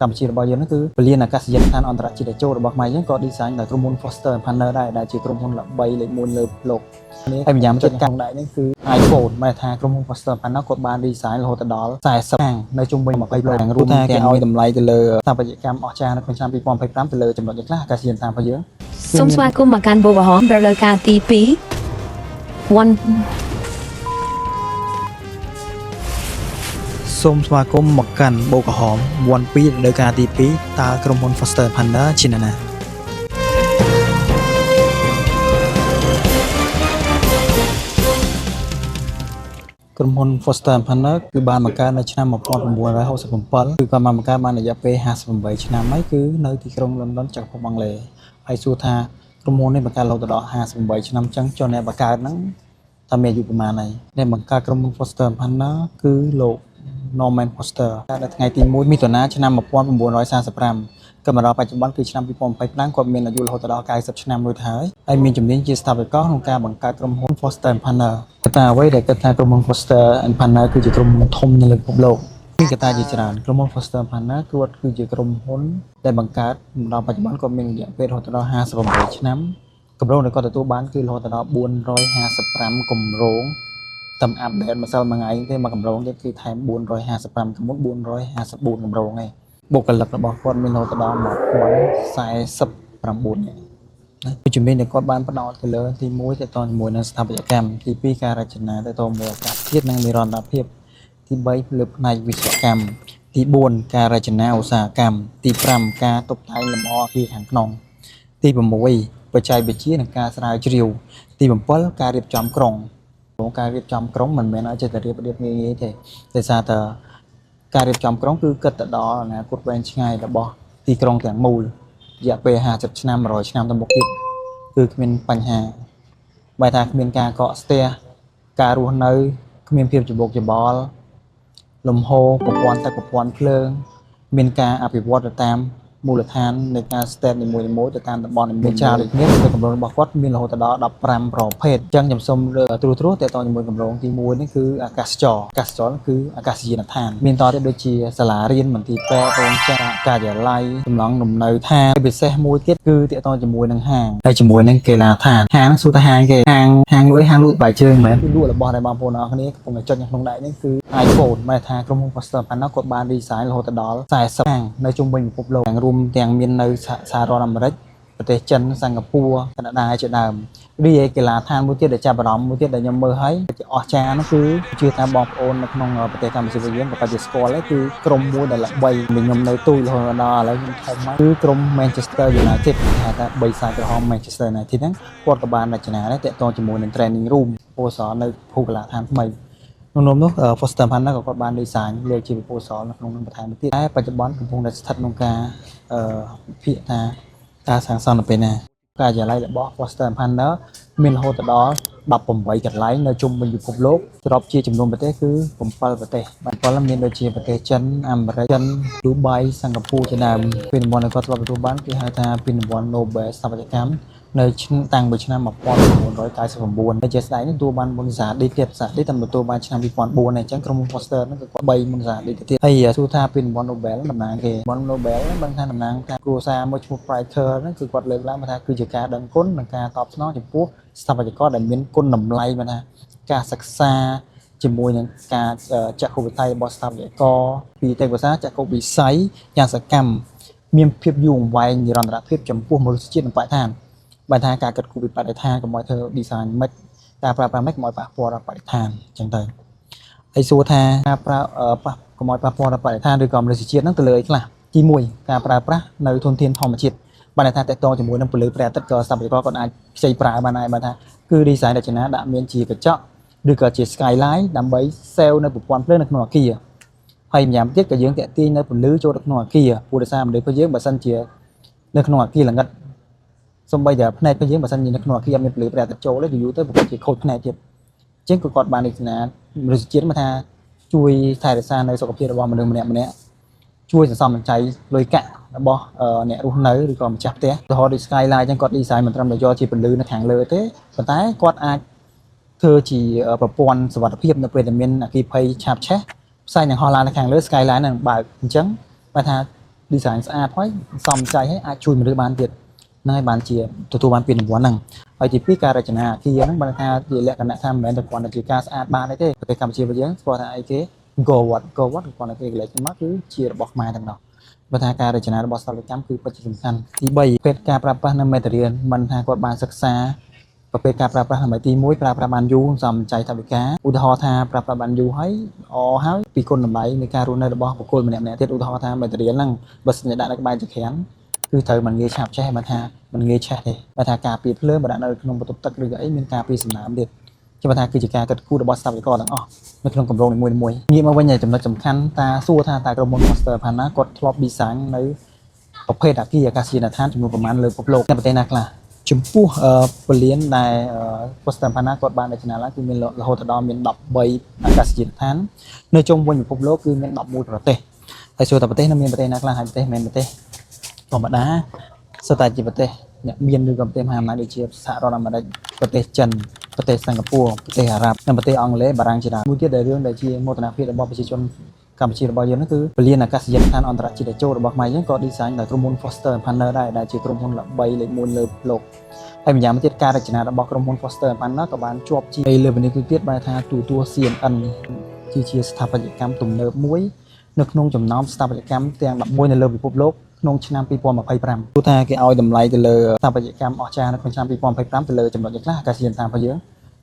កម្ពុជារបស់យើងហ្នឹងគឺពលានអាកាសយានដ្ឋានអន្តរជាតិចូលរបស់ខ្មែរយើងក៏ design ដោយក្រុមហ៊ុន Foster Partner ដែរដែលជាក្រុមហ៊ុនល្បីលេខ1លើលោកនេះហើយម្យ៉ាងទៀតក្នុងដែរនេះគឺ iPhone មកថាក្រុមហ៊ុន Foster Partner គាត់បាន design រហូតដល់40ខាងនៅជុំវិញ20លោករួមថាគេឲ្យតម្លៃទៅលើស្ថាបត្យកម្មអស្ចារ្យនៅក្នុងឆ្នាំ2025ទៅលើចំណុចនេះខ្លះអាកាសយានដ្ឋានរបស់យើងសូមស្វាគមន៍មកកាន់បុព្វហមរដូវកាលទី2 សូមស្វាគមន៍មកកាន់បូកក្រហម1 2រដូវកាលទី2តើក្រុមហ៊ុន Foster Partner ជាអ្នកណាក្រុមហ៊ុន Foster Partner គឺបានបង្កើតនៅឆ្នាំ1967គឺគាត់បានបង្កើតបានរយៈពេល58ឆ្នាំហើយគឺនៅទីក្រុង London ចក្រភពអង់គ្លេសហើយសួរថាក្រុមហ៊ុននេះបង្កើតរហូតដល់58ឆ្នាំអញ្ចឹងចុះអ្នកបង្កើតហ្នឹងតើមានអាយុប្រហែលហើយអ្នកបង្កើតក្រុមហ៊ុន Foster Partner គឺលោកNorman Foster នៅថ្ងៃទី1មិថុនាឆ្នាំ1945ក៏មកដល់បច្ចុប្បន្នគឺឆ្នាំ2025គាត់មានអាយុរហូតដល់90ឆ្នាំរួចហើយហើយមានជំនាញជាស្ថាបនិកក្នុងការបង្កើតក្រុមហ៊ុន Foster Partner កត្តាអ្វីដែលគិតថាក្រុមហ៊ុន Foster Partner គឺជាក្រុមហ៊ុនធំនៅលើពិភពលោកមានកត្តាជាច្រើនក្រុមហ៊ុន Foster Partner គឺជាក្រុមហ៊ុនដែលបង្កើតមកដល់បច្ចុប្បន្នគាត់មានរយៈពេលរហូតដល់58ឆ្នាំគម្រោងដែលគាត់ទទួលបានគឺរហូតដល់455គម្រោងតាមអាប់ដេតម្សិលមួយថ្ងៃទេមកគម្រោងទៀតគឺថែម455កមុន454គម្រោងឯងបុគ្គលិករបស់គាត់មានរហូតដល់1049នាក់ណាជំនាញដែលគាត់បានផ្ដោតទៅលើទី1ទៅតជាមួយនឹងស្ថាបត្យកម្មទី2ការរចនាទៅតមួយអាកាសធាតុនិងនិរន្តរភាពទី3លើផ្នែកវិស្វកម្មទី4ការរចនាឧស្សាហកម្មទី5ការតុបតែងលម្អអគារខាងក្នុងទី6បច្ចេកវិទ្យានិងការស្រាវជ្រាវទី7ការរៀបចំក្រុងការរៀបចំក្រុងមិនមែនឲ្យចេះតែរៀបងាយទេដោយសារតែការរៀបចំក្រុងគឺគិតទៅដល់អនាគតវែងឆ្ងាយរបស់ទីក្រុងទាំងមូលរយៈពេល50ឆ្នាំ100ឆ្នាំទៅមុខទៀតគឺគ្មានបញ្ហាបែរថាគ្មានការកកស្ទះការរស់នៅគ្មានភាពច្របូកច្របល់លំហូរប្រព័ន្ធទឹកប្រព័ន្ធភ្លើងមានការអភិវឌ្ឍទៅតាមមូលដ្ឋាននៃការ state នីមួយៗទៅតាមតំបន់នីមួយច្រើនដូចនេះគឺគម្រោងរបស់គាត់មានរហូតដល់15ប្រភេទអញ្ចឹងខ្ញុំសូមលើកត្រួសតទៅជាមួយគម្រោងទី1នេះគឺអាកាសចរគឺអាកាសយានដ្ឋានមានតទៅដូចជាសាលារៀនមន្ទីរពេទ្យរោងចក្រការិយាល័យចំណងលំនៅឋានពិសេសមួយទៀតគឺតទៅជាមួយនឹងហាងហើយជាមួយនឹងកីឡាដ្ឋានហាងសួរថាហាងគេហាងលក់បាយជើងមែនគឺលក់របស់ដែលបងប្អូនអរគ្នាកំពុងតែចុចនៅក្នុងដៃនេះគឺ iPhone មកថាក្រុមហ៊ុន Foster Partner គាត់បាន design រហូតដល់40ហាងនៅជុំវិញពិភពលោករួមទាំងមាននៅសហរដ្ឋអាមេរិកប្រទេសចិនសិង្ហបុរីកាណាដាជាដើមរីឯកីឡាដ្ឋានមួយទៀតដែលចាប់អារម្មណ៍មួយទៀតដែលខ្ញុំមើលហើយជាអស្ចារ្យនោះគឺជឿថាបងប្អូននៅក្នុងប្រទេសកម្ពុជាយើងប្រកាសជាស្គាល់គឺក្រុមមួយដែលល្បីខ្ញុំនៅទូរហូតដល់ឥឡូវខ្ញុំធំហើយគឺក្រុម Manchester United ហៅថា3ខ្សែក្រហម Manchester United ហ្នឹងគាត់ក៏បានរចនាដែរតាក់ទងជាមួយនឹង training room ពោសនៅភូកីឡាដ្ឋានថ្មីក្នុងនោះ Foster Partner ក៏គាត់បាន design លើជាពិភពសល់នៅក្នុងនឹងបន្ថែមទៀតតែបច្ចុប្បន្នកំពុងតែស្ថិតក្នុងការវិភាគថាការសាងសង់នៅពេលណាការិយាល័យរបស់ Foster Partner មានរហូតដល់18កន្លែងនៅជុំវិញពិភពលោកស្របជាចំនួនប្រទេសគឺ7ប្រទេស7មានដូចជាប្រទេសចិនអាមេរិកចិនឌូបៃសិង្ហបុរីជាដើមពានរង្វាន់ដែលគាត់ធ្លាប់ទទួលបានគេហៅថាពានរង្វាន់ Nobel ស្ថាបត្យកម្មនៅតាំងពីឆ្នាំ1999ហើយជាស្ដេចនេះទទួលបានមុនសាឌីទៀតសាឌីតែទទួលបានឆ្នាំ2004អញ្ចឹងក្រុមហ៊ុន Foster ហ្នឹងគឺគាត់3មុនសាឌីទៀតហើយសួរថាពានរង្វាន់ Nobel តំណាងគេរង្វាន់ Nobel ហ្នឹងថាតំណាងថាគ្រួសារមួយឈ្មោះ Pritzker ហ្នឹងគឺគាត់លើកឡើងថាគឺជាការដឹងគុណនិងការតបស្នងចំពោះស្ថាបត្យករដែលមានគុណតម្លៃថាការសិក្សាជាមួយនឹងការចក្ខុវិស័យរបស់ស្ថាបត្យករពីទេវសាចក្ខុវិស័យយ៉ាងសកម្មមានភាពយូរអង្វែងនិរន្តរភាពចំពោះមនុស្សជាតិនិងបរិស្ថានបើថាការកាត់គូពីបរិស្ថានកុំឲ្យធ្វើ design មិនការប្រើប្រាស់មិនកុំឲ្យប៉ះពាល់ដល់បរិស្ថានអញ្ចឹងទៅហើយសួរថាការប្រើកុំឲ្យប៉ះពាល់ដល់បរិស្ថានឬក៏មនុស្សជាតិហ្នឹងទៅលើអីខ្លះទី1ការប្រើប្រាស់នៅធនធានធម្មជាតិបានថាតកតងជាមួយនឹងពន្លឺព្រះអាទិត្យក៏ស្ថាបត្យករគាត់អាចខ្ចីប្រើបានដែរបើថាគឺ design រចនាដាក់មានជាកញ្ចក់ឬក៏ជា skyline ដើម្បី save នៅប្រព័ន្ធភ្លើងនៅក្នុងអគារហើយម្យ៉ាងទៀតក៏យើងតាក់ទាញនៅពន្លឺចូលទៅក្នុងអគារព្រោះដោយសារមនុស្សរបស់យើងបើសិនជានៅក្នុងអគារល្ងិតសំបីតែផ្នែករបស់យើងបើសិនជានៅក្នុងអគារអត់មានពន្លឺព្រះអាទិត្យចូលទេយូរទៅប្រហែលជាខូចផ្នែកទៀតអញ្ចឹងក៏គាត់បានរចនាមនុស្សជាតិមកថាជួយថែរក្សានៅសុខភាពរបស់មនុស្សម្នាក់ជួយសន្សំសំចៃលុយកាក់របស់អ្នករស់នៅឬក៏ម្ចាស់ផ្ទះឧទាហរណ៍ដូច skyline អញ្ចឹងគាត់ design មិនត្រឹមតែយកជាពន្លឺនៅខាងលើទេប៉ុន្តែគាត់អាចធ្វើជាប្រព័ន្ធសុវត្ថិភាពនៅពេលដែលមានអគ្គិភ័យឆាបឆេះផ្សាយនឹងហោះឡើងនៅខាងលើ skyline នឹងបើកអញ្ចឹងបើថា design ស្អាតហើយសំចៃហើយអាចជួយមនុស្សបានទៀតហ្នឹងហើយបានជាទទួលបានពានរង្វាន់ហ្នឹងហើយទី2ការរចនាអគារហ្នឹងបានថាជាលក្ខណៈថាមិនមែនតែគ្រាន់តែជាការស្អាតបានទេប្រទេសកម្ពុជារបស់យើងស្គាល់ថាអីគេ go what គ្រាន់តែគេកន្លែងមកគឺជារបស់ខ្មែរទាំងនោះបើថាការរចនារបស់ស្ថាបត្យកម្មគឺពិតជាសំខាន់ទី3ប្រភេទការប្រើប្រាស់នៅ material មិនថាគាត់បានសិក្សាប្រភេទការប្រើប្រាស់ដើម្បីទី1ប្រើប្រាស់បានយូរសំចៃថវិកាឧទាហរណ៍ថាប្រើប្រាស់បានយូរហើយហើយពីគុណតម្លៃនៃការរស់នៅរបស់បុគ្គលម្នាក់ៗទៀតឧទាហរណ៍ថា material ហ្នឹងបើសិនជាដាក់នៅក្បែរចក្រានគឺត្រូវមិនងាយឆាប់ឆេះបើថាមិនងាយឆេះទេបើថាការពារភ្លើងបើដាក់នៅក្នុងបន្ទប់ទឹកឬក៏អីមានការពារសំណើមទៀតខ្ញុំថាគឺជាការគិតគូររបស់ស្ថាបត្យករទាំងអស់នៅក្នុងគម្រោងនីមួយៗងាកមកវិញចំណុចសំខាន់តាសួរថាតើក្រុមហ៊ុន Foster Panna គាត់ធ្លាប់ design នៅប្រភេទអគារអាកាសយានដ្ឋានចំនួនប្រមាណលើពិភពលោកនៅប្រទេសណាខ្លះចំពោះពលានដែល Foster Panna គាត់បានរចនាឡើងគឺមានរហូតដល់មាន13អាកាសយានដ្ឋាននៅជុំវិញពិភពលោកគឺមាន11ប្រទេសហើយសួរថាប្រទេសនៅមានប្រទេសណាខ្លះហើយប្រទេសមិនមែនប្រទេសធម្មតាសុទ្ធតែជាប្រទេសអ្នកមានឬក៏ប្រទេសមហាអំណាចដូចជាសហរដ្ឋអាមេរិកប្រទេសចិនប្រទេសសិង្ហបុរីប្រទេសអារ៉ាប់និងប្រទេសអង់គ្លេសបារាំងជាដើមមួយទៀតដែលរឿងដែលជាមោទនភាពរបស់ប្រជាជនកម្ពុជារបស់យើងនោះគឺពលានអាកាសយានដ្ឋានអន្តរជាតិចូលរបស់ខ្មែរយើងក៏ design ដោយក្រុមហ៊ុន Foster Panna ដែរដែលជាក្រុមហ៊ុនល្បីលេខ1លើលោកហើយម្យ៉ាងទៀតការរចនារបស់ក្រុមហ៊ុន Foster Panna ក៏បានជាប់ជាលើវិនិយោគទៀតបែរថាទូទួល CNN ជាស្ថាបត្យកម្មទំនើបមួយនៅក្នុងចំណោមស្ថាបត្យកម្មទាំង11នៅលើពិភពលោកក្នុងឆ្នាំ2025ព្រោះថាគេឲ្យតម្លៃទៅលើស្ថាបត្យកម្មអស្ចារ្យនៅក្នុងឆ្នាំ2025ទៅលើចំណុចខ្លះអាកាសយានដ្ឋានរបស់យើង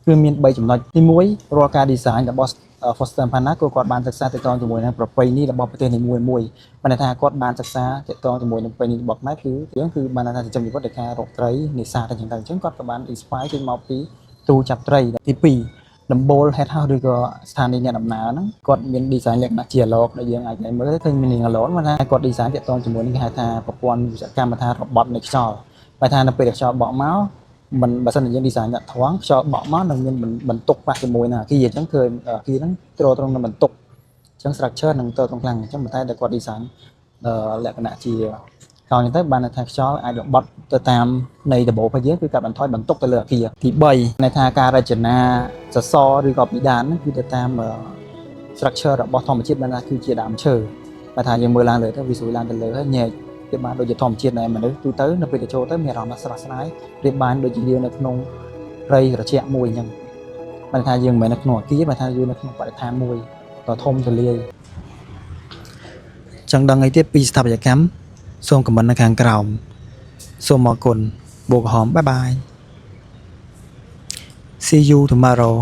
គឺមាន3ចំណុចទី1រាល់ការ design របស់ Foster Panna គាត់បានសិក្សាទាក់ទងជាមួយនឹងប្រពៃណីរបស់ប្រទេសនីមួយៗបានថាគាត់បានសិក្សាទាក់ទងជាមួយនឹងប្រពៃណីរបស់ខ្មែរគឺបានថាចិញ្ចឹមជីវិតដោយការរកត្រីនេសាទអញ្ចឹងគាត់ក៏បាន inspire ចេញមកពីទូចាប់ត្រីទី2ដំបូល head house ឬក៏ស្ថានីយ៍អ្នកដំណើរហ្នឹងគាត់មាន design លក្ខណៈជា log ដែលយើងអាចមើលឃើញមាន log មកថាគាត់ design ទាក់ទងជាមួយនឹងគេហៅថាប្រព័ន្ធវិស្វកម្មថារបត់នៃខ្យល់បើថានៅពេលខ្យល់បក់មកមិនបើសិនជាយើង design ដាក់ត្រង់ខ្យល់បក់មកនឹងមានបន្ទុកប៉ះជាមួយនឹងអាគារអញ្ចឹងគឺអាគារហ្នឹងទ្រទ្រង់នឹងបន្ទុកអញ្ចឹង structure នឹងទ្រទ្រង់ខ្លាំងអញ្ចឹងតែគាត់ design លក្ខណៈជាកោអញ្ចឹងទៅបានថាខ្យល់អាចរបត់ទៅតាមនៃដបូលរបស់យើងគឺកាត់បន្ថយបន្ទុកទៅលើអាគារទី3ន័យថាការរចនាសសរឬក៏ពីដានហ្នឹងគឺទៅតាម structure របស់ធម្មជាតិបានថាគឺជាដើមឈើបើថាយើងមើលឡើងលើទៅវាស្រួយឡើងទៅលើហើយញែកវាបានដូចជាធម្មជាតិដែលមនុស្សទូទៅនៅពេលទៅចូលទៅមានអារម្មណ៍ស្រស់ស្រាយវាបានដូចជាយើងនៅក្នុងព្រៃត្រជាក់មួយអញ្ចឹងបើថាយើងមិនមែននៅក្នុងអាគារបើថាយើងនៅក្នុងបរិស្ថានមួយដ៏ធំទូលាយចង់ដឹងអីទៀតពីស្ថាបត្យកម្មសូមខមមិននៅខាងក្រោមសូមអរគុណបូកហមបាយបាយ See you tomorrow